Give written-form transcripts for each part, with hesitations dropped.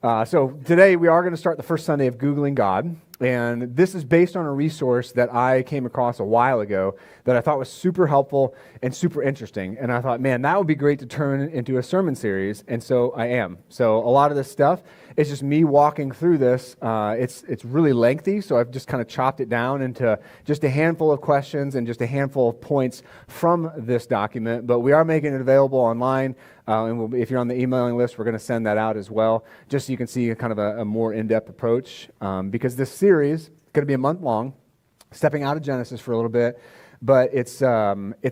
So today we are going to start the first Sunday of Googling God, and this is based on a resource that I came across a while ago that I thought was super helpful and super interesting, and I thought, man, that would be great to turn into a sermon series, and so I am. So a lot of this stuff is just me walking through this. It's really lengthy, so I've just kind of chopped it down into just a handful of questions and just a handful of points from this document, but we are making it available online. And if you're on the emailing list, we're going to send that out as well, just so you can see kind of a more in-depth approach. Because this series is going to be a month long, stepping out of Genesis for a little bit, but it's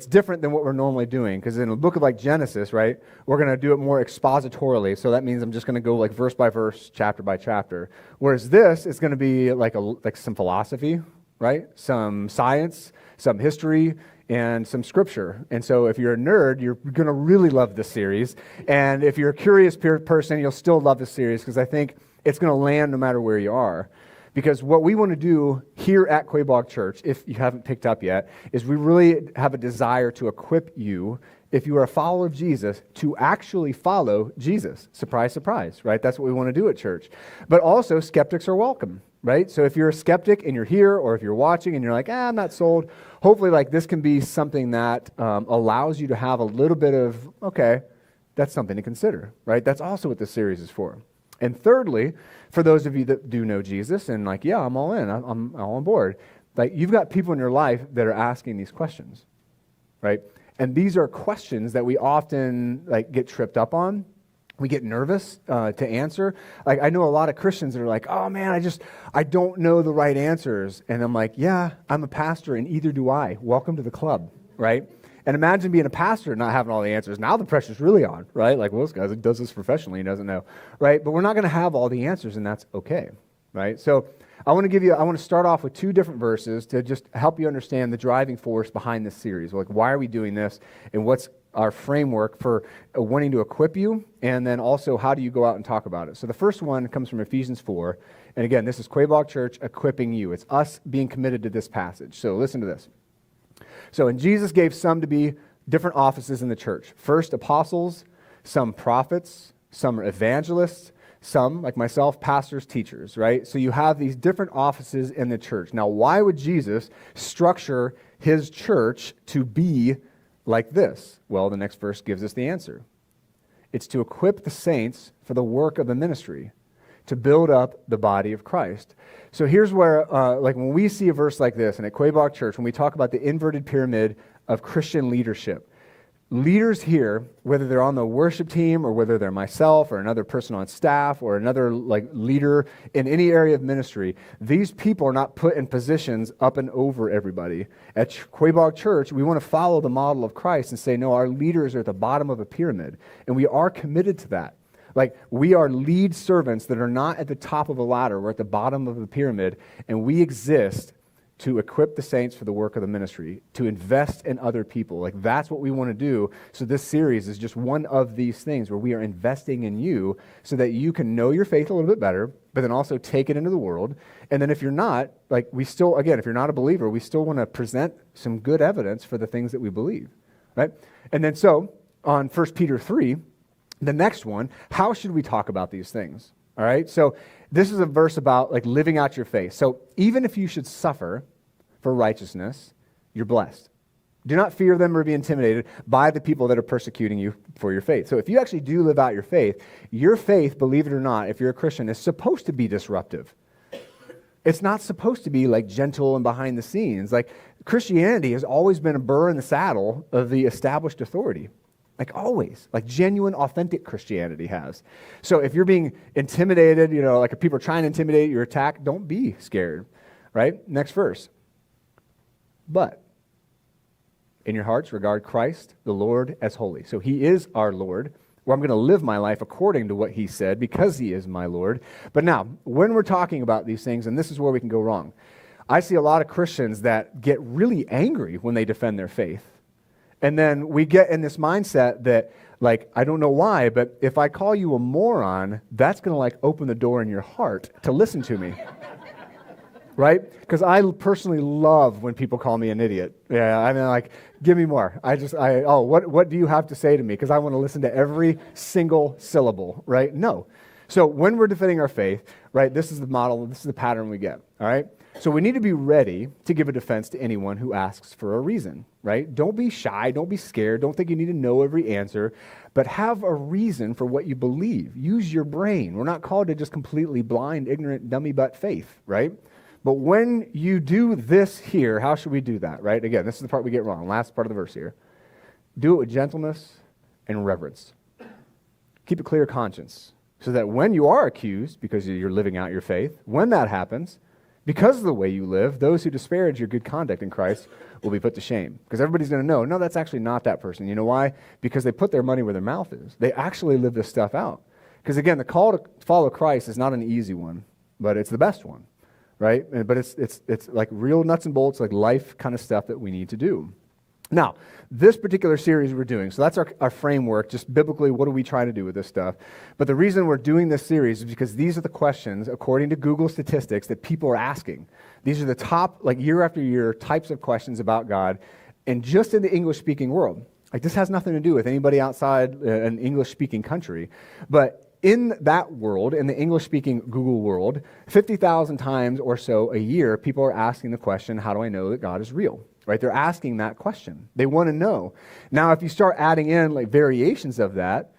different than what we're normally doing. Because in the book of like Genesis, right, we're going to do it more expositorily. So that means I'm just going to go like verse by verse, chapter by chapter. Whereas this is going to be like some philosophy, right, some science, some history, and some scripture. And so if you're a nerd, you're going to really love this series. And if you're a curious person, you'll still love this series because I think it's going to land no matter where you are. Because what we want to do here at Quabog Church, if you haven't picked up yet, is we really have a desire to equip you, if you are a follower of Jesus, to actually follow Jesus. Surprise, surprise, right? That's what we want to do at church. But also, skeptics are welcome, right? So if you're a skeptic and you're here, or if you're watching and you're like, I'm not sold, hopefully like this can be something that allows you to have a little bit of, okay, that's something to consider, right? That's also what this series is for. And thirdly, for those of you that do know Jesus and like, yeah, I'm all in, I'm all on board, like you've got people in your life that are asking these questions, right? And these are questions that we often like get tripped up on. We get nervous to answer. Like I know a lot of Christians that are like, oh man, I don't know the right answers. And I'm like, yeah, I'm a pastor and either do I. Welcome to the club, right? And imagine being a pastor and not having all the answers. Now the pressure's really on, right? Like, well, this guy does this professionally, he doesn't know, right? But we're not going to have all the answers, and that's okay, right? So I want to start off with two different verses to just help you understand the driving force behind this series. Like, why are we doing this, and what's our framework for wanting to equip you, and then also how do you go out and talk about it? So the first one comes from Ephesians 4, and again, this is Quabog Church equipping you. It's us being committed to this passage. So listen to this. So, and Jesus gave some to be different offices in the church. First, apostles, some prophets, some evangelists, some, like myself, pastors, teachers, right? So you have these different offices in the church. Now, why would Jesus structure his church to be like this? Well, the next verse gives us the answer. It's to equip the saints for the work of the ministry, to build up the body of Christ. So here's where, like when we see a verse like this, and at Quabog Church, when we talk about the inverted pyramid of Christian leadership, leaders here, whether they're on the worship team or whether they're myself or another person on staff or another like leader in any area of ministry, these people are not put in positions up and over everybody. At Quabog Church, we want to follow the model of Christ and say, no, our leaders are at the bottom of a pyramid, and we are committed to that. Like, we are lead servants that are not at the top of a ladder. We're at the bottom of the pyramid, and we exist to equip the saints for the work of the ministry, to invest in other people. Like, that's what we want to do. So this series is just one of these things where we are investing in you so that you can know your faith a little bit better, but then also take it into the world. And then if you're not, like, we still, again, if you're not a believer, we still want to present some good evidence for the things that we believe, right? And then so on 1 Peter 3, the next one, how should we talk about these things? All right, so this is a verse about like living out your faith. So even if you should suffer for righteousness, you're blessed. Do not fear them or be intimidated by the people that are persecuting you for your faith. So if you actually do live out your faith, believe it or not, if you're a Christian, is supposed to be disruptive. It's not supposed to be like gentle and behind the scenes. Like Christianity has always been a burr in the saddle of the established authority. Like always, like genuine, authentic Christianity has. So if you're being intimidated, like if people are trying to intimidate you or attack, don't be scared, right? Next verse. But in your hearts, regard Christ, the Lord, as holy. So he is our Lord, where I'm going to live my life according to what he said because he is my Lord. But now, when we're talking about these things, and this is where we can go wrong, I see a lot of Christians that get really angry when they defend their faith. And then we get in this mindset that, like, I don't know why, but if I call you a moron, that's going to, like, open the door in your heart to listen to me. Right? Because I personally love when people call me an idiot. Yeah, I mean, like, give me more. What do you have to say to me? Because I want to listen to every single syllable, right? No. So when we're defending our faith, right, this is the model, this is the pattern we get, all right? So we need to be ready to give a defense to anyone who asks for a reason, right? Don't be shy, don't be scared, don't think you need to know every answer, but have a reason for what you believe. Use your brain. We're not called to just completely blind, ignorant, dummy butt faith, right? But when you do this here, how should we do that, right? Again, this is the part we get wrong, last part of the verse here. Do it with gentleness and reverence. Keep a clear conscience so that when you are accused because you're living out your faith, when that happens, because of the way you live, those who disparage your good conduct in Christ will be put to shame. Because everybody's going to know, no, that's actually not that person. You know why? Because they put their money where their mouth is. They actually live this stuff out. Because again, the call to follow Christ is not an easy one, but it's the best one, right? But it's like real nuts and bolts, like life kind of stuff that we need to do. Now, this particular series we're doing, so that's our framework, just biblically, what are we trying to do with this stuff? But the reason we're doing this series is because these are the questions, according to Google statistics, that people are asking. These are the top, like year after year, types of questions about God, and just in the English-speaking world. Like this has nothing to do with anybody outside an English-speaking country, but in that world, in the English-speaking Google world, 50,000 times or so a year, people are asking the question, how do I know that God is real? Right? They're asking that question. They want to know. Now, if you start adding in like variations of that,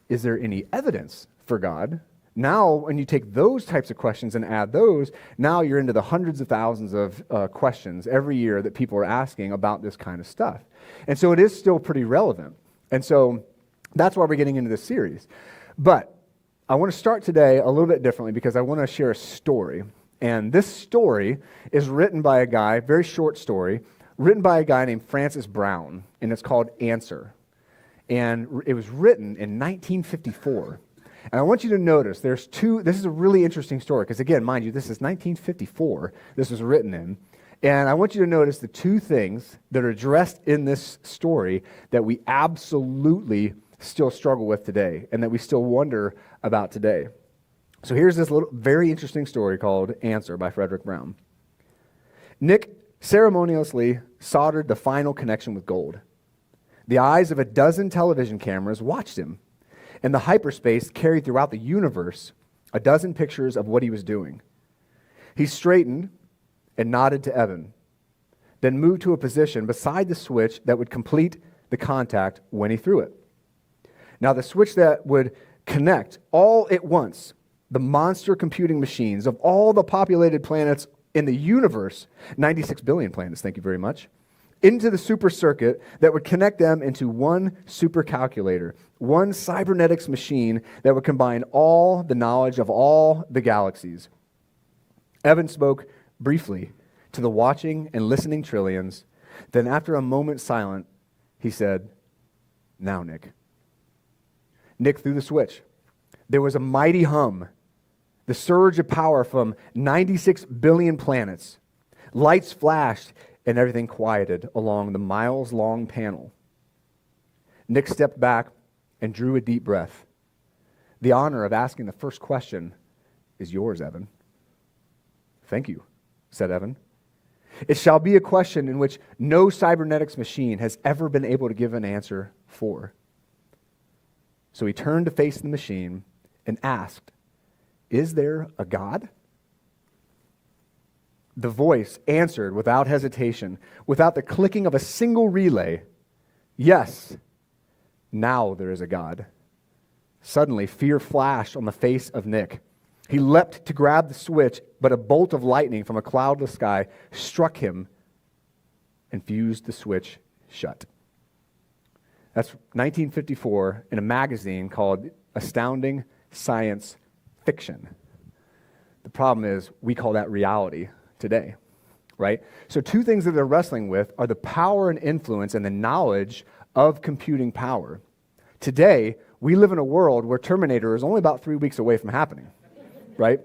is there any evidence for God? Now, when you take those types of questions and add those, now you're into the hundreds of thousands of questions every year that people are asking about this kind of stuff. And so it is still pretty relevant. And so that's why we're getting into this series. But I want to start today a little bit differently because I want to share a story. And this story is written by a guy, very short story, written by a guy named Francis Brown, and it's called Answer. And it was written in 1954. And I want you to notice this is a really interesting story, because again, mind you, this is 1954, this was written in. And I want you to notice the two things that are addressed in this story that we absolutely still struggle with today, and that we still wonder about today. So here's this little, very interesting story called Answer by Frederick Brown. Nick ceremoniously soldered the final connection with gold. The eyes of a dozen television cameras watched him. In the hyperspace carried throughout the universe a dozen pictures of what he was doing. He straightened and nodded to Evan, then moved to a position beside the switch that would complete the contact when he threw it. Now, the switch that would connect all at once the monster computing machines of all the populated planets in the universe, 96 billion planets, thank you very much, into the super circuit that would connect them into one supercalculator, one cybernetics machine that would combine all the knowledge of all the galaxies. Evan spoke briefly to the watching and listening trillions. Then after a moment silent, he said, "Now, Nick." Nick threw the switch. There was a mighty hum, the surge of power from 96 billion planets. Lights flashed and everything quieted along the miles-long panel. Nick stepped back and drew a deep breath. The honor of asking the first question is yours, Evan. "Thank you," said Evan. "It shall be a question in which no cybernetics machine has ever been able to give an answer for." So he turned to face the machine and asked, "Is there a God?" The voice answered without hesitation, without the clicking of a single relay, "Yes, now there is a God." Suddenly, fear flashed on the face of Nick. He leapt to grab the switch, but a bolt of lightning from a cloudless sky struck him and fused the switch shut. That's 1954 in a magazine called Astounding Science Fiction. The problem is we call that reality today, right? So two things that they're wrestling with are the power and influence and the knowledge of computing power. Today, we live in a world where Terminator is only about 3 weeks away from happening, right?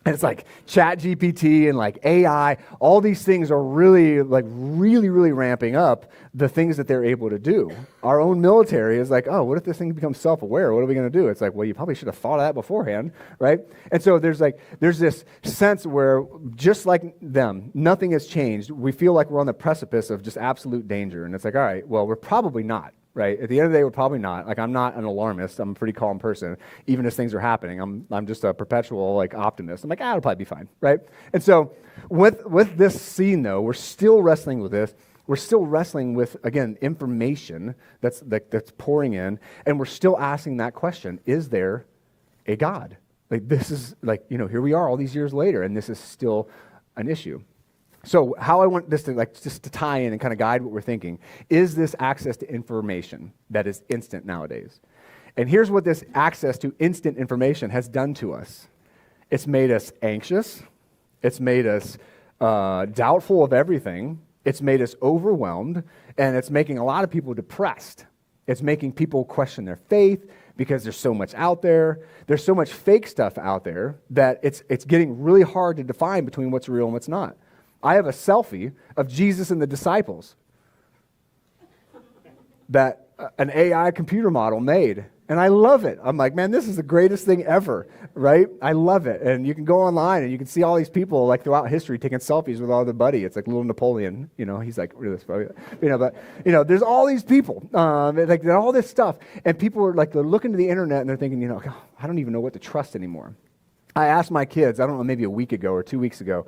And it's like ChatGPT and like AI, all these things are really ramping up the things that they're able to do. Our own military is like, oh, what if this thing becomes self-aware? What are we going to do? It's like, well, you probably should have thought of that beforehand, right? And so there's this sense where just like them, nothing has changed. We feel like we're on the precipice of just absolute danger. And it's like, all right, well, we're probably not. right? At the end of the day, we're probably not. Like, I'm not an alarmist. I'm a pretty calm person, even as things are happening. I'm just a perpetual like optimist. I'm like, it'll probably be fine, right? And so with this scene, though, we're still wrestling with this. We're still wrestling with, again, information that's pouring in, and we're still asking that question: is there a God? Like, this is like, here we are all these years later, and this is still an issue. So how I want this to just to tie in and kind of guide what we're thinking is this access to information that is instant nowadays. And here's what this access to instant information has done to us. It's made us anxious. It's made us doubtful of everything. It's made us overwhelmed, and it's making a lot of people depressed. It's making people question their faith because there's so much out there. There's so much fake stuff out there that it's getting really hard to define between what's real and what's not. I have a selfie of Jesus and the disciples that an AI computer model made, and I love it. I'm like, man, this is the greatest thing ever, right? I love it. And you can go online and you can see all these people like throughout history taking selfies with all their buddy. It's like little Napoleon, he's like, but there's all these people, like all this stuff, and people are like, they're looking to the internet and they're thinking, I don't even know what to trust anymore. I asked my kids, I don't know, maybe a week ago or 2 weeks ago,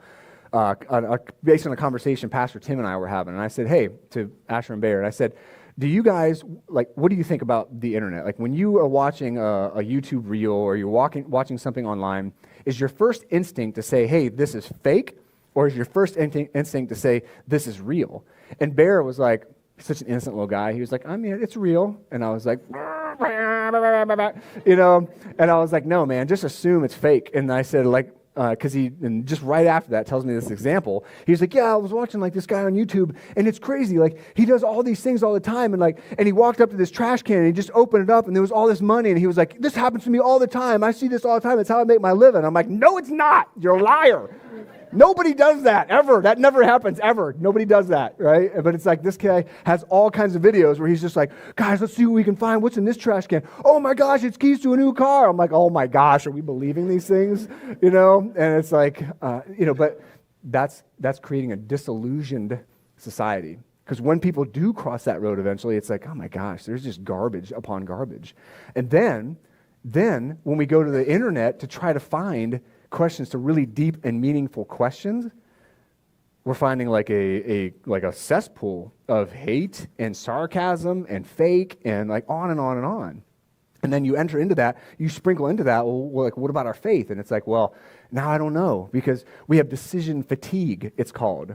based on a conversation Pastor Tim and I were having, and I said, hey, to Asher and Bear, and I said, do you guys, what do you think about the internet? Like, when you are watching a YouTube reel or you're watching something online, is your first instinct to say, hey, this is fake? Or is your first instinct to say, this is real? And Bear was like, such an innocent little guy. He was like, I mean, it's real. And I was like, and I was like, no, man, just assume it's fake. And I said, because and just right after that tells me this example. He's like, yeah, I was watching like this guy on YouTube, and it's crazy. Like, he does all these things all the time, and he walked up to this trash can and he just opened it up, and there was all this money, and he was like, this happens to me all the time. I see this all the time. It's how I make my living. I'm like, no, it's not. You're a liar. Nobody does that, ever. That never happens, ever. Nobody does that, right? But it's like this guy has all kinds of videos where he's just like, guys, let's see what we can find. What's in this trash can? Oh my gosh, it's keys to a new car. I'm like, oh my gosh, are we believing these things? And it's like, but that's creating a disillusioned society. Because when people do cross that road eventually, it's like, oh my gosh, there's just garbage upon garbage. And then when we go to the internet to try to find questions, to really deep and meaningful questions, we're finding like a cesspool of hate and sarcasm and fake and like on and on and on. And then you enter into that, you sprinkle into that, well, like, what about our faith? And it's like, well, now I don't know, because we have decision fatigue, it's called.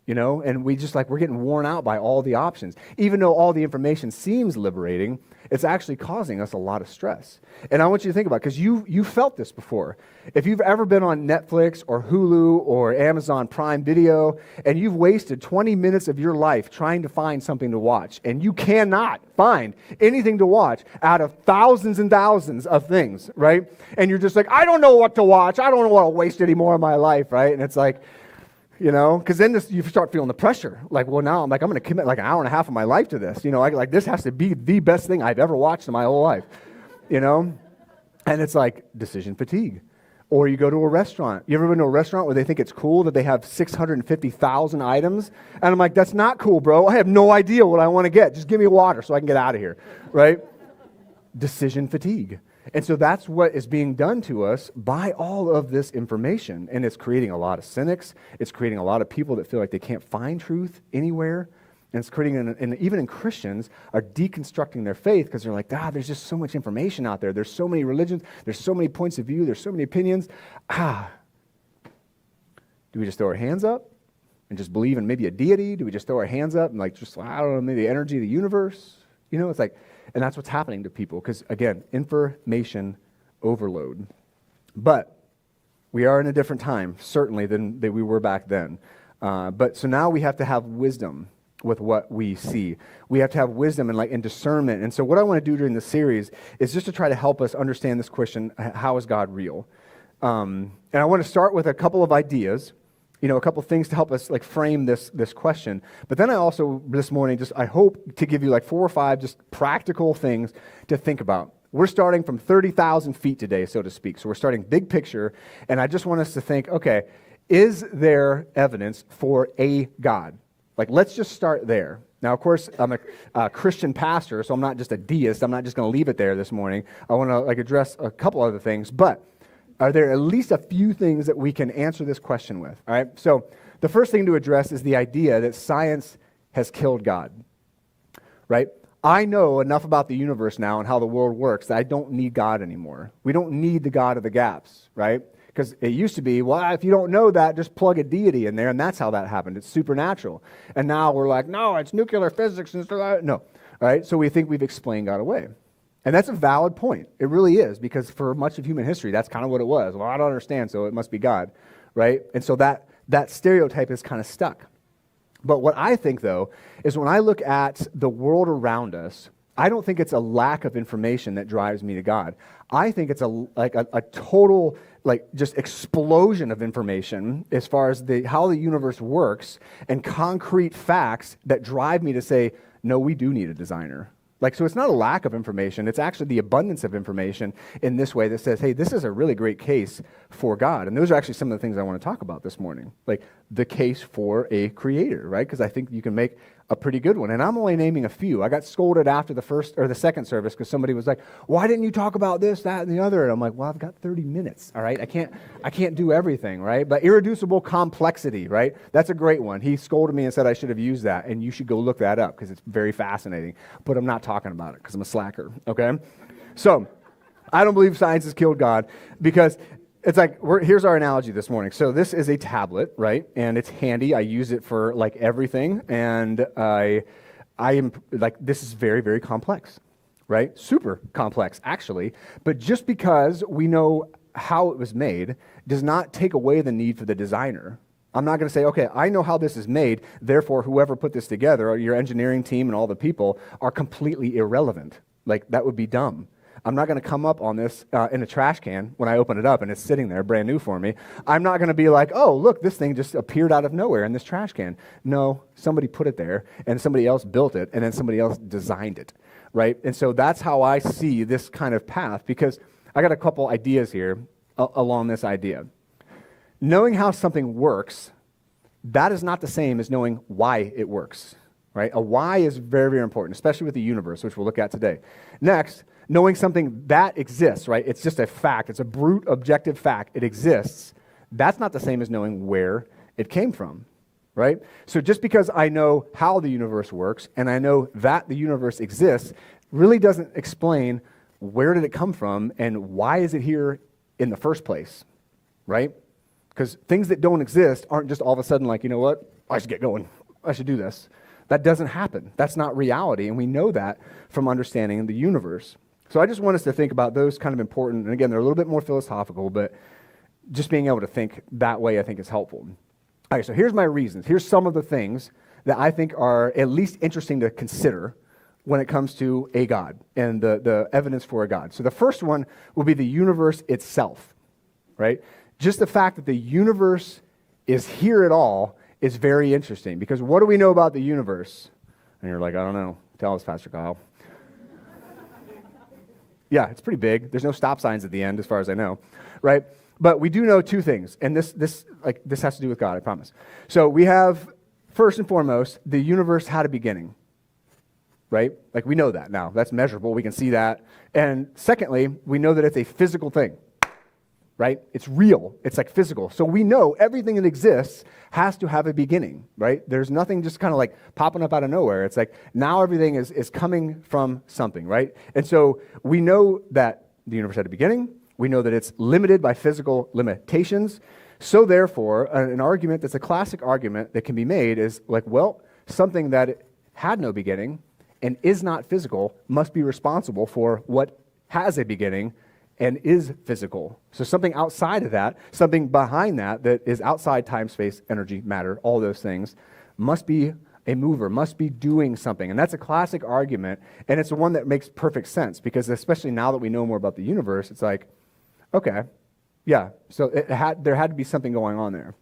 And we're getting worn out by all the options. Even though all the information seems liberating, it's actually causing us a lot of stress. And I want you to think about it, because you felt this before. If you've ever been on Netflix or Hulu or Amazon Prime Video, and you've wasted 20 minutes of your life trying to find something to watch, and you cannot find anything to watch out of thousands and thousands of things, right? And you're just like, I don't know what to watch. I don't want to waste any more of my life, right? And it's like, because then you start feeling the pressure. Like, well, now I'm going to commit like an hour and a half of my life to this. Like this has to be the best thing I've ever watched in my whole life, And it's like decision fatigue. Or you go to a restaurant. You ever been to a restaurant where they think it's cool that they have 650,000 items? And I'm like, that's not cool, bro. I have no idea what I want to get. Just give me water so I can get out of here, right? Decision fatigue. And so that's what is being done to us by all of this information. And it's creating a lot of cynics. It's creating a lot of people that feel like they can't find truth anywhere. And it's creating, and even in Christians, are deconstructing their faith because they're like, there's just so much information out there. There's so many religions. There's so many points of view. There's so many opinions. Do we just throw our hands up and just believe in maybe a deity? Do we just throw our hands up and I don't know, maybe the energy of the universe? It's like, and that's what's happening to people because, again, information overload. But we are in a different time, certainly, than we were back then. But so now we have to have wisdom with what we see. We have to have wisdom and discernment. And so what I want to do during this series is just to try to help us understand this question, how is God real? And I want to start with a couple of ideas, a couple of things to help us frame this question. But then I also, this morning, I hope to give you 4 or 5 just practical things to think about. We're starting from 30,000 feet today, so to speak. So we're starting big picture, and I just want us to think, okay, is there evidence for a God? Let's just start there. Now, of course, I'm a Christian pastor, so I'm not just a deist. I'm not just going to leave it there this morning. I want to address a couple other things, but are there at least a few things that we can answer this question with? All right. So the first thing to address is the idea that science has killed God. Right? I know enough about the universe now and how the world works that I don't need God anymore. We don't need the God of the gaps, right? Because it used to be, well, if you don't know that, just plug a deity in there, and that's how that happened. It's supernatural. And now we're like, no, it's nuclear physics and stuff. No, right? So we think we've explained God away. And that's a valid point. It really is, because for much of human history, that's kind of what it was. Well, I don't understand, so it must be God, right? And so that stereotype is kind of stuck. But what I think, though, is when I look at the world around us, I don't think it's a lack of information that drives me to God. I think it's a total, just explosion of information as far as how the universe works and concrete facts that drive me to say, no, we do need a designer. So it's not a lack of information. It's actually the abundance of information in this way that says, hey, this is a really great case for God. And those are actually some of the things I want to talk about this morning, like the case for a creator, right? Because I think you can make a pretty good one. And I'm only naming a few. I got scolded after the first or the second service because somebody was like, why didn't you talk about this, that, and the other? And I'm like, well, I've got 30 minutes, all right? I can't do everything, right? But irreducible complexity, right? That's a great one. He scolded me and said I should have used that, and you should go look that up because it's very fascinating. But I'm not talking about it because I'm a slacker, okay? So I don't believe science has killed God because it's here's our analogy this morning. So this is a tablet, right? And it's handy. I use it for everything. And I am this is very, very complex, right? Super complex, actually. But just because we know how it was made does not take away the need for the designer. I'm not going to say, okay, I know how this is made, therefore whoever put this together, or your engineering team and all the people, are completely irrelevant. That would be dumb. I'm not going to come up on this in a trash can when I open it up and it's sitting there brand new for me. I'm not going to be like, oh, look, this thing just appeared out of nowhere in this trash can. No, somebody put it there and somebody else built it and then somebody else designed it, right? And so that's how I see this kind of path, because I got a couple ideas here along this idea. Knowing how something works, that is not the same as knowing why it works, right? A why is very, very important, especially with the universe, which we'll look at today. Next, knowing something that exists, right? It's just a fact. It's a brute, objective fact. It exists. That's not the same as knowing where it came from, right? So just because I know how the universe works and I know that the universe exists really doesn't explain where did it come from and why is it here in the first place, right? Because things that don't exist aren't just all of a sudden like, you know what? I should get going. I should do this. That doesn't happen. That's not reality, and we know that from understanding the universe. So I just want us to think about those kind of important, and again, they're a little bit more philosophical, but just being able to think that way I think is helpful. All right, so here's my reasons. Here's some of the things that I think are at least interesting to consider when it comes to a God and the evidence for a God. So the first one will be the universe itself, right? Just the fact that the universe is here at all is very interesting, because what do we know about the universe? And you're like, I don't know. Tell us, Pastor Kyle. Yeah, it's pretty big. There's no stop signs at the end, as far as I know, right? But we do know two things, and this has to do with God, I promise. So we have, first and foremost, the universe had a beginning, right? We know that now. That's measurable. We can see that. And secondly, we know that it's a physical thing, right? It's real. It's physical. So we know everything that exists has to have a beginning, right? There's nothing just kind of popping up out of nowhere. It's now everything is coming from something, right? And so we know that the universe had a beginning. We know that it's limited by physical limitations. So therefore, an argument that's a classic argument that can be made is something that had no beginning and is not physical must be responsible for what has a beginning and is physical. So something outside of that, something behind that is outside time, space, energy, matter, all those things, must be a mover, must be doing something. And that's a classic argument, and it's the one that makes perfect sense, because especially now that we know more about the universe, it's okay, yeah, so there had to be something going on there.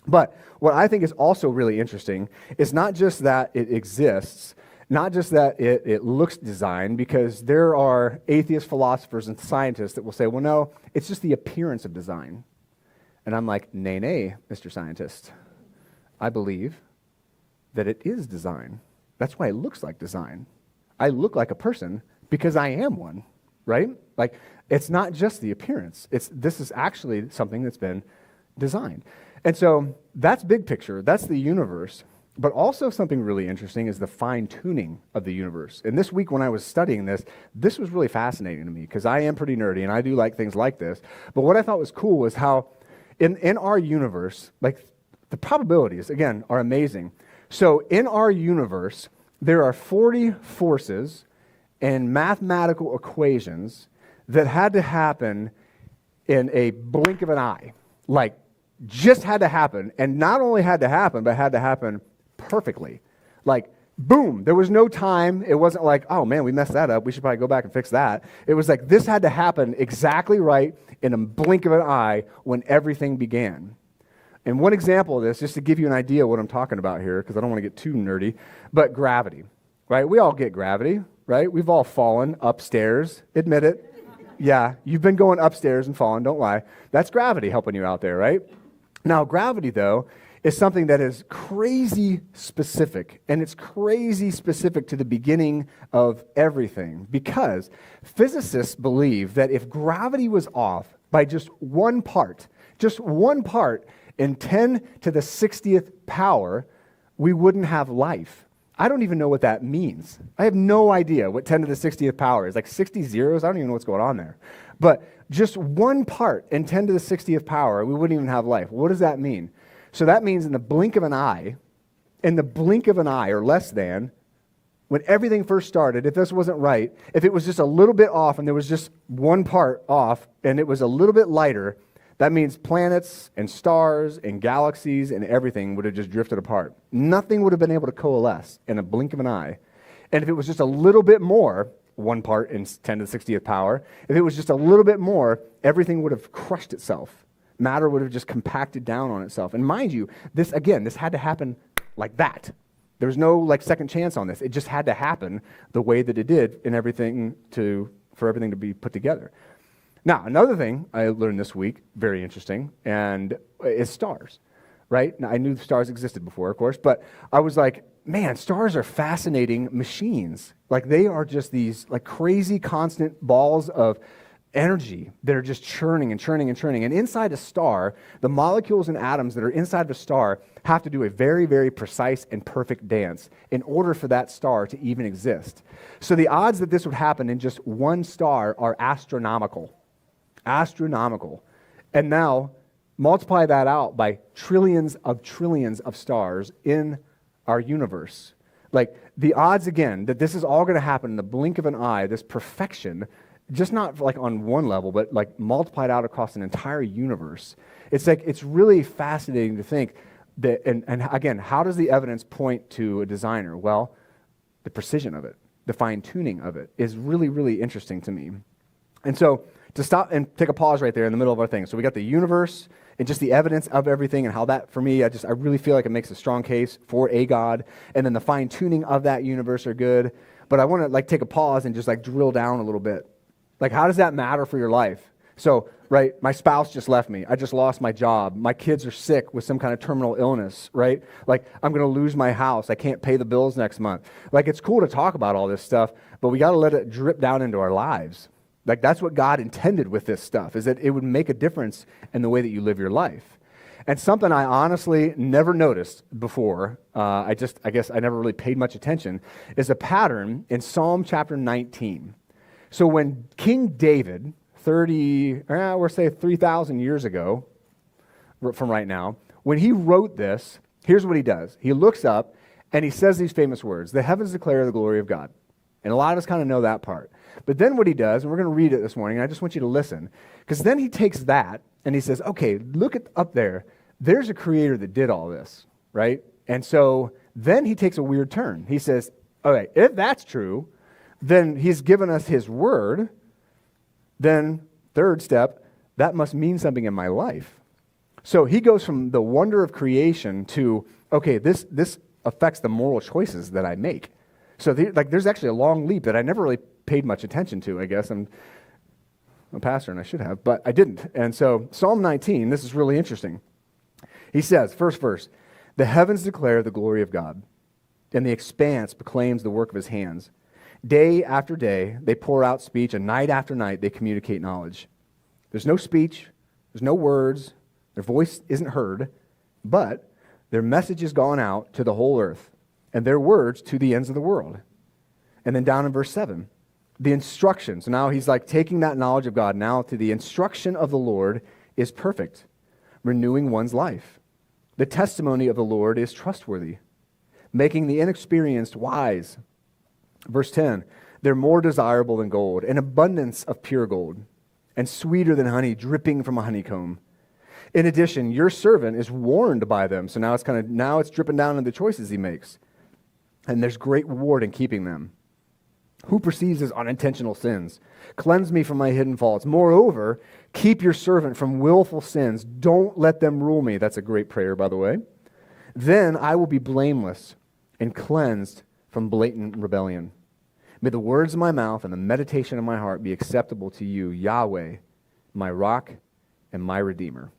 But what I think is also really interesting is not just that it exists, not just that it looks designed, because there are atheist philosophers and scientists that will say, well, no, it's just the appearance of design. And I'm like, nay, Mr. Scientist. I believe that it is design. That's why it looks like design. I look like a person because I am one, right? Like, it's not just the appearance. This is actually something that's been designed. And so that's big picture. That's the universe. But also something really interesting is the fine-tuning of the universe. And this week when I was studying this was really fascinating to me because I am pretty nerdy and I do like things like this. But what I thought was cool was how in our universe, like the probabilities, again, are amazing. So in our universe, there are 40 forces and mathematical equations that had to happen in a blink of an eye. Like, just had to happen. And not only had to happen, but had to happen perfectly. Like, boom, there was no time. It wasn't like, oh man, we messed that up. We should probably go back and fix that. It was like, this had to happen exactly right in a blink of an eye when everything began. And one example of this, just to give you an idea of what I'm talking about here, because I don't want to get too nerdy, but gravity, right? We all get gravity, right? We've all fallen upstairs. Admit it. Yeah, you've been going upstairs and falling, don't lie. That's gravity helping you out there, right? Now, gravity, though, is something that is crazy specific, and it's crazy specific to the beginning of everything, because physicists believe that if gravity was off by just one part in 10 to the 60th power, we wouldn't have life. I don't even know what that means. I have no idea what 10 to the 60th power is. Like 60 zeros, I don't even know what's going on there. But just one part in 10 to the 60th power, we wouldn't even have life. What does that mean? So that means in the blink of an eye, or less than, when everything first started, if this wasn't right, if it was just a little bit off and there was just one part off and it was a little bit lighter, that means planets and stars and galaxies and everything would have just drifted apart. Nothing would have been able to coalesce in a blink of an eye. And if it was just a little bit more, one part in 10 to the 60th power, if it was just a little bit more, everything would have crushed itself. Matter would have just compacted down on itself. And mind you, this had to happen like that. There was no second chance on this. It just had to happen the way that it did for everything to be put together. Now, another thing I learned this week, very interesting, and is stars, right? Now, I knew stars existed before, of course, but I was like, man, stars are fascinating machines. Like, they are just these crazy constant balls of energy that are just churning and churning and churning. And inside a star, the molecules and atoms that are inside of a star have to do a very, very precise and perfect dance in order for that star to even exist. So the odds that this would happen in just one star are astronomical. Astronomical. And now multiply that out by trillions of stars in our universe. Like, the odds, again, that this is all going to happen in the blink of an eye, this perfection, just not on one level, but multiplied out across an entire universe. It's really fascinating to think that, and again, how does the evidence point to a designer? Well, the precision of it, the fine-tuning of it is really, really interesting to me. And so, to stop and take a pause right there in the middle of our thing. So we got the universe and just the evidence of everything and how that, for me, I really feel like it makes a strong case for a God. And then the fine-tuning of that universe are good. But I want to take a pause and just drill down a little bit. How does that matter for your life? So, right, my spouse just left me. I just lost my job. My kids are sick with some kind of terminal illness, right? I'm going to lose my house. I can't pay the bills next month. It's cool to talk about all this stuff, but we got to let it drip down into our lives. That's what God intended with this stuff, is that it would make a difference in the way that you live your life. And something I honestly never noticed before, I guess I never really paid much attention, is a pattern in Psalm chapter 19. So when King David, 3,000 years ago from right now, when he wrote this, here's what he does. He looks up and he says these famous words, "The heavens declare the glory of God." And a lot of us kind of know that part. But then what he does, and we're going to read it this morning, and I just want you to listen, because then he takes that and he says, okay, look up there. There's a creator that did all this, right? And so then he takes a weird turn. He says, all right, if that's true, then he's given us his word. Then third step, that must mean something in my life. So he goes from the wonder of creation to, okay, this affects the moral choices that I make. So there's actually a long leap that I never really paid much attention to, I guess. I'm a pastor and I should have, but I didn't. And so Psalm 19, this is really interesting. He says, first verse, "The heavens declare the glory of God, and the expanse proclaims the work of his hands. Day after day, they pour out speech, and night after night, they communicate knowledge. There's no speech, there's no words, their voice isn't heard, but their message has gone out to the whole earth, and their words to the ends of the world. And then down in verse 7, the instruction. So now he's like taking that knowledge of God now to the instruction of the Lord is perfect, renewing one's life. The testimony of the Lord is trustworthy, making the inexperienced wise. Verse 10, they're more desirable than gold, an abundance of pure gold, and sweeter than honey dripping from a honeycomb. In addition, your servant is warned by them. So now it's dripping down into the choices he makes. And there's great reward in keeping them. Who perceives his unintentional sins? Cleanse me from my hidden faults. Moreover, keep your servant from willful sins. Don't let them rule me. That's a great prayer, by the way. Then I will be blameless and cleansed from blatant rebellion. May the words of my mouth and the meditation of my heart be acceptable to you, Yahweh, my rock and my redeemer.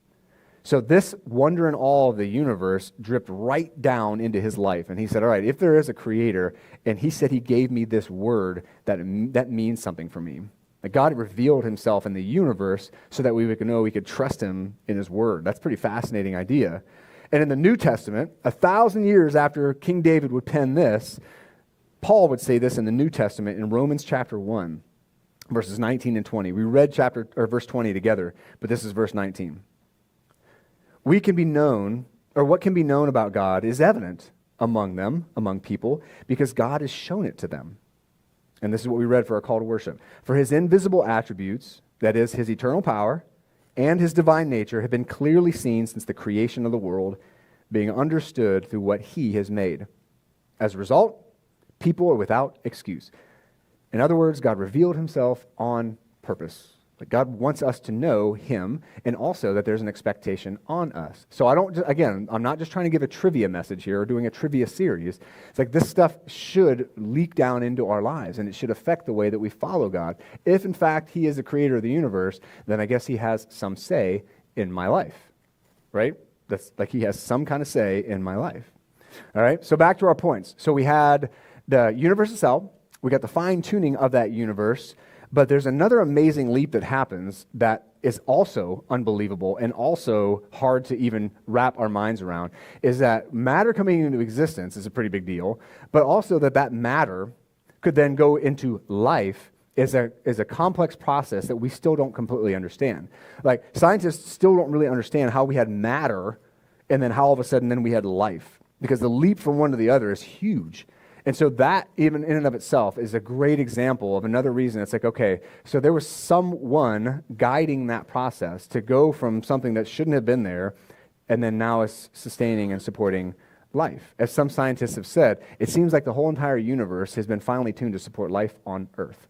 So this wonder and awe of the universe dripped right down into his life. And he said, all right, if there is a creator, and he said he gave me this word, that means something for me. That God revealed himself in the universe so that we could know we could trust him in his word. That's a pretty fascinating idea. And in the New Testament, 1,000 years after King David would pen this, Paul would say this in the New Testament in Romans chapter 1, verses 19 and 20. We read verse 20 together, but this is verse 19. What can be known about God is evident among people, because God has shown it to them. And this is what we read for our call to worship. For his invisible attributes, that is, his eternal power, and his divine nature have been clearly seen since the creation of the world, being understood through what he has made. As a result, people are without excuse. In other words, God revealed himself on purpose. But God wants us to know him, and also that there's an expectation on us. So I'm not just trying to give a trivia message here or doing a trivia series. It's like this stuff should leak down into our lives, and it should affect the way that we follow God. If, in fact, he is the creator of the universe, then I guess he has some say in my life, right? That's like he has some kind of say in my life. All right, so back to our points. So we had the universe itself. We got the fine-tuning of that universe. But there's another amazing leap that happens that is also unbelievable and also hard to even wrap our minds around, is that matter coming into existence is a pretty big deal, but also that matter could then go into life is a complex process that we still don't completely understand. Like, scientists still don't really understand how we had matter and then how all of a sudden then we had life, because the leap from one to the other is huge. And so that, even in and of itself, is a great example of another reason. It's like, okay, so there was someone guiding that process to go from something that shouldn't have been there, and then now is sustaining and supporting life. As some scientists have said, it seems like the whole entire universe has been finely tuned to support life on Earth.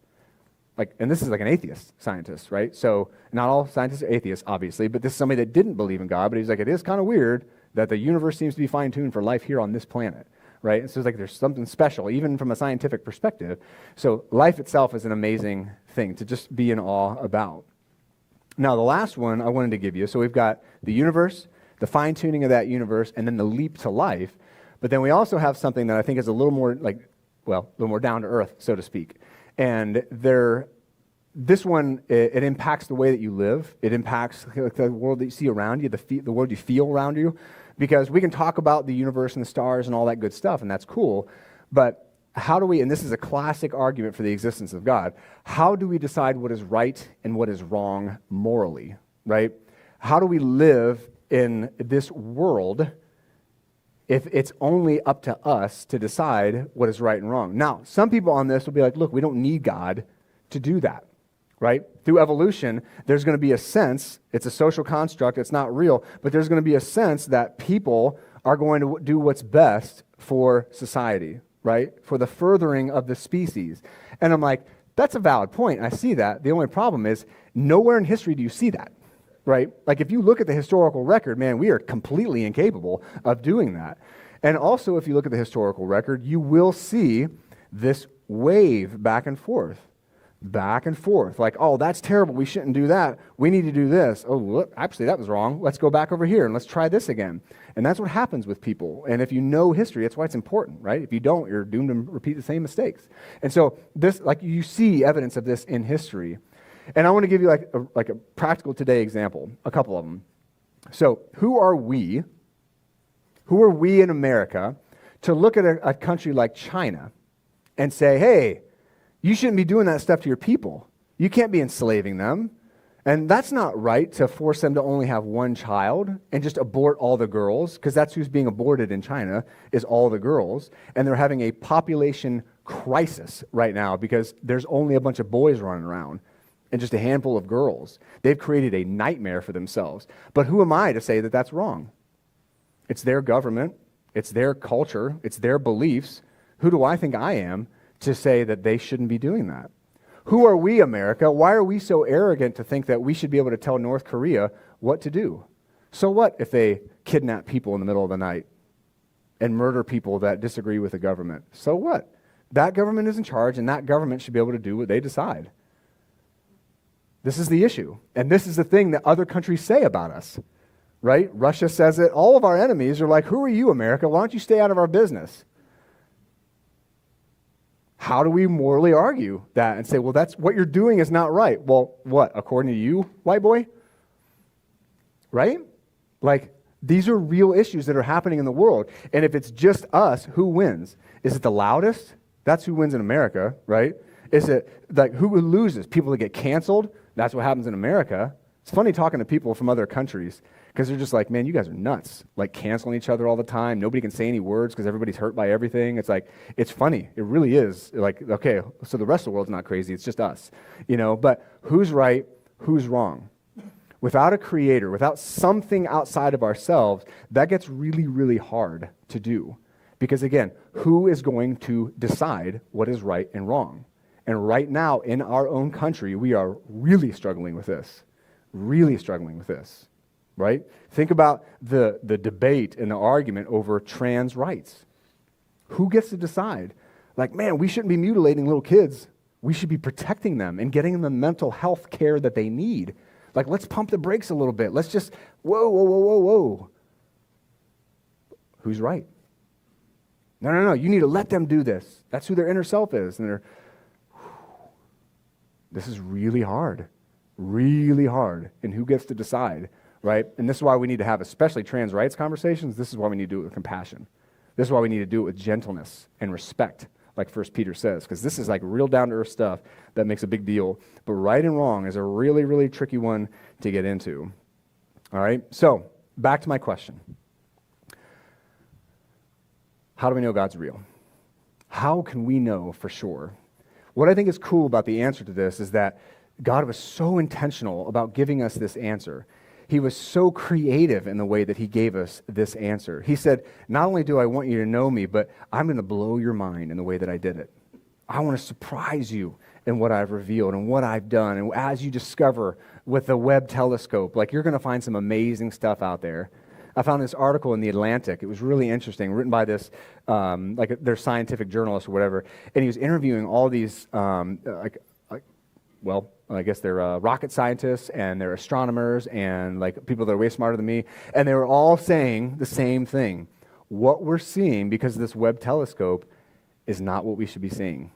And this is like an atheist scientist, right? So not all scientists are atheists, obviously, but this is somebody that didn't believe in God, but he's like, it is kind of weird that the universe seems to be fine-tuned for life here on this planet. Right? And so it's like there's something special, even from a scientific perspective. So life itself is an amazing thing to just be in awe about. Now, the last one I wanted to give you, so we've got the universe, the fine-tuning of that universe, and then the leap to life. But then we also have something that I think is a little more down to earth, so to speak. And this one, it impacts the way that you live. It impacts the world that you see around you, the world you feel around you. Because we can talk about the universe and the stars and all that good stuff, and that's cool, but how do we, and this is a classic argument for the existence of God, how do we decide what is right and what is wrong morally, right? How do we live in this world if it's only up to us to decide what is right and wrong? Now, some people on this will be like, look, we don't need God to do that. Right? Through evolution, there's going to be a sense, it's a social construct, it's not real, but there's going to be a sense that people are going to do what's best for society, right? For the furthering of the species. And I'm like, that's a valid point. I see that. The only problem is nowhere in history do you see that, right? Like if you look at the historical record, man, we are completely incapable of doing that. And also, if you look at the historical record, you will see this wave back and forth. back and forth. Like, oh, that's terrible. We shouldn't do that. We need to do this. Oh, look, actually, that was wrong. Let's go back over here and let's try this again. And that's what happens with people. And if you know history, that's why it's important, right? If you don't, you're doomed to repeat the same mistakes. And so this, like, you see evidence of this in history. And I want to give you like a practical today example, a couple of them. So who are we in America to look at a country like China and say, hey, you shouldn't be doing that stuff to your people. You can't be enslaving them. And that's not right to force them to only have one child and just abort all the girls, because that's who's being aborted in China, is all the girls. And they're having a population crisis right now because there's only a bunch of boys running around and just a handful of girls. They've created a nightmare for themselves. But who am I to say that that's wrong? It's their government. It's their culture. It's their beliefs. Who do I think I am to say that they shouldn't be doing that? Who are we, America? Why are we so arrogant to think that we should be able to tell North Korea what to do? So what if they kidnap people in the middle of the night and murder people that disagree with the government? So what? That government is in charge, and that government should be able to do what they decide. This is the issue. And this is the thing that other countries say about us, right? Russia says it. All of our enemies are like, who are you, America? Why don't you stay out of our business? How do we morally argue that and say, well, that's what you're doing is not right? Well, what? According to you, white boy? Right? Like, these are real issues that are happening in the world. And if it's just us, who wins? Is it the loudest? That's who wins in America, right? Is it like who loses? People that get canceled? That's what happens in America. It's funny talking to people from other countries because they're just like, man, you guys are nuts. Like canceling each other all the time. Nobody can say any words because everybody's hurt by everything. It's like, it's funny. It really is. Like, okay, so the rest of the world's not crazy. It's just us, you know? But who's right? Who's wrong? Without a creator, without something outside of ourselves, that gets really, really hard to do. Because again, who is going to decide what is right and wrong? And right now, in our own country, we are really struggling with this. Really struggling with this, right? Think about the debate and the argument over trans rights. Who gets to decide? Like, man, we shouldn't be mutilating little kids. We should be protecting them and getting them the mental health care that they need. Like, let's pump the brakes a little bit. Let's just, whoa. Who's right? No. You need to let them do this. That's who their inner self is. And this is really hard. Really hard. And who gets to decide, right? And this is why we need to have, especially trans rights conversations, this is why we need to do it with compassion. This is why we need to do it with gentleness and respect, like 1 Peter says, because this is like real down-to-earth stuff that makes a big deal. But right and wrong is a really, really tricky one to get into. All right? So, back to my question. How do we know God's real? How can we know for sure? What I think is cool about the answer to this is that God was so intentional about giving us this answer. He was so creative in the way that he gave us this answer. He said, not only do I want you to know me, but I'm going to blow your mind in the way that I did it. I want to surprise you in what I've revealed and what I've done. And as you discover with the Webb telescope, like you're going to find some amazing stuff out there. I found this article in The Atlantic. It was really interesting, written by this, like their scientific journalist or whatever. And he was interviewing all these, I guess they're rocket scientists and they're astronomers and like people that are way smarter than me. And they were all saying the same thing. What we're seeing because of this Webb telescope is not what we should be seeing.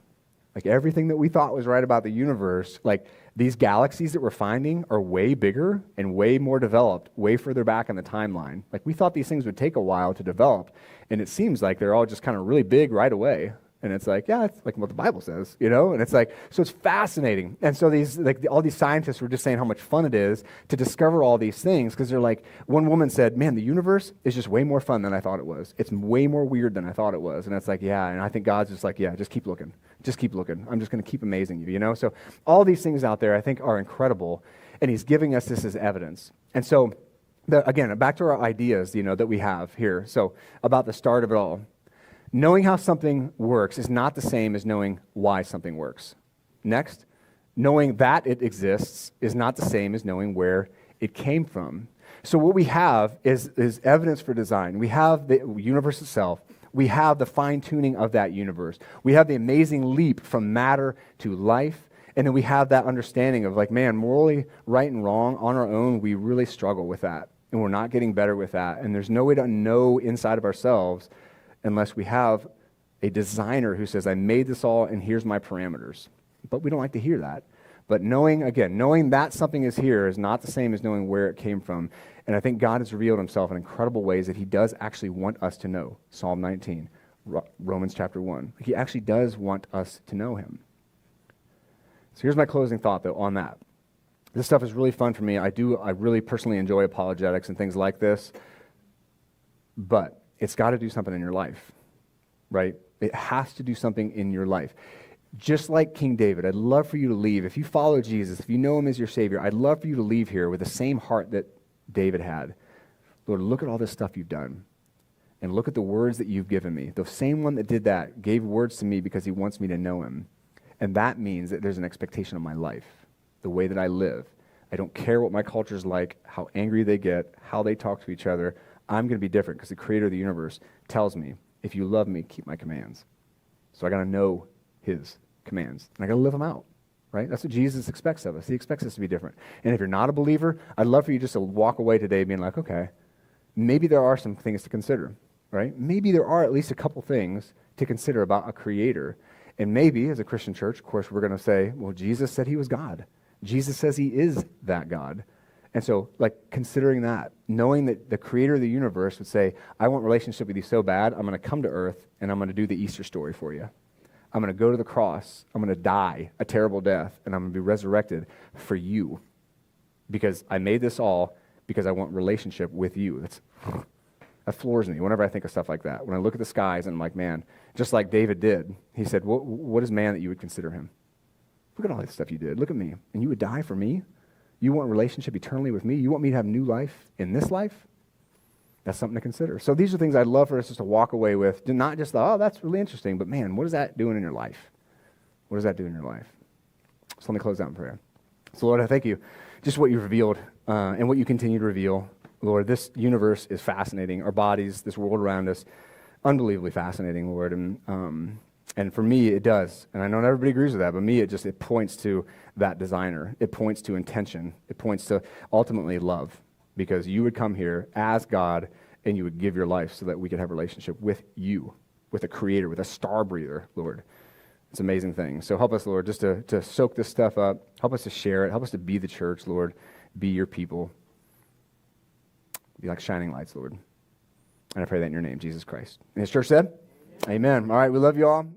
Like everything that we thought was right about the universe, like these galaxies that we're finding are way bigger and way more developed, way further back in the timeline. Like we thought these things would take a while to develop, and it seems like they're all just kind of really big right away. And it's like, yeah, it's like what the Bible says, you know? And it's like, so it's fascinating. And so these, like all these scientists were just saying how much fun it is to discover all these things, because they're like, one woman said, man, the universe is just way more fun than I thought it was. It's way more weird than I thought it was. And it's like, yeah, and I think God's just like, yeah, just keep looking. Just keep looking. I'm just going to keep amazing you, you know? So all these things out there I think are incredible, and he's giving us this as evidence. And so, again, back to our ideas, you know, that we have here. So about the start of it all. Knowing how something works is not the same as knowing why something works. Next, knowing that it exists is not the same as knowing where it came from. So what we have is evidence for design. We have the universe itself. We have the fine-tuning of that universe. We have the amazing leap from matter to life. And then we have that understanding of like, man, morally right and wrong on our own, we really struggle with that. And we're not getting better with that. And there's no way to know inside of ourselves unless we have a designer who says, I made this all and here's my parameters. But we don't like to hear that. But knowing that something is here is not the same as knowing where it came from. And I think God has revealed himself in incredible ways that he does actually want us to know. Psalm 19, Romans chapter 1. He actually does want us to know him. So here's my closing thought, though, on that. This stuff is really fun for me. I really personally enjoy apologetics and things like this. But it's got to do something in your life, right? It has to do something in your life. Just like King David, I'd love for you to leave. If you follow Jesus, if you know him as your Savior, I'd love for you to leave here with the same heart that David had. Lord, look at all this stuff you've done. And look at the words that you've given me. The same one that did that gave words to me because he wants me to know him. And that means that there's an expectation of my life, the way that I live. I don't care what my culture's like, how angry they get, how they talk to each other. I'm going to be different because the creator of the universe tells me, if you love me, keep my commands. So I got to know his commands, and I got to live them out, right? That's what Jesus expects of us. He expects us to be different. And if you're not a believer, I'd love for you just to walk away today being like, okay, maybe there are some things to consider, right? Maybe there are at least a couple things to consider about a creator. And maybe as a Christian church, of course, we're going to say, well, Jesus said he was God. Jesus says he is that God. And so, like, considering that, knowing that the creator of the universe would say, I want relationship with you so bad, I'm going to come to earth and I'm going to do the Easter story for you. I'm going to go to the cross. I'm going to die a terrible death, and I'm going to be resurrected for you because I made this all because I want relationship with you. That floors me whenever I think of stuff like that. When I look at the skies and I'm like, man, just like David did, he said, what is man that you would consider him? Look at all that stuff you did. Look at me. And you would die for me? You want relationship eternally with me? You want me to have new life in this life? That's something to consider. So these are things I'd love for us just to walk away with. Not just, oh, that's really interesting, but man, what is that doing in your life? What does that do in your life? So let me close out in prayer. So Lord, I thank you. Just what you've revealed and what you continue to reveal. Lord, this universe is fascinating. Our bodies, this world around us, unbelievably fascinating, Lord. And for me, it does. And I know not everybody agrees with that, but me, it points to that designer. It points to intention. It points to ultimately love. Because you would come here as God and you would give your life so that we could have a relationship with you, with a creator, with a star breather, Lord. It's an amazing thing. So help us, Lord, just to soak this stuff up. Help us to share it. Help us to be the church, Lord. Be your people. Be like shining lights, Lord. And I pray that in your name, Jesus Christ. And his church said, Amen. All right, we love you all.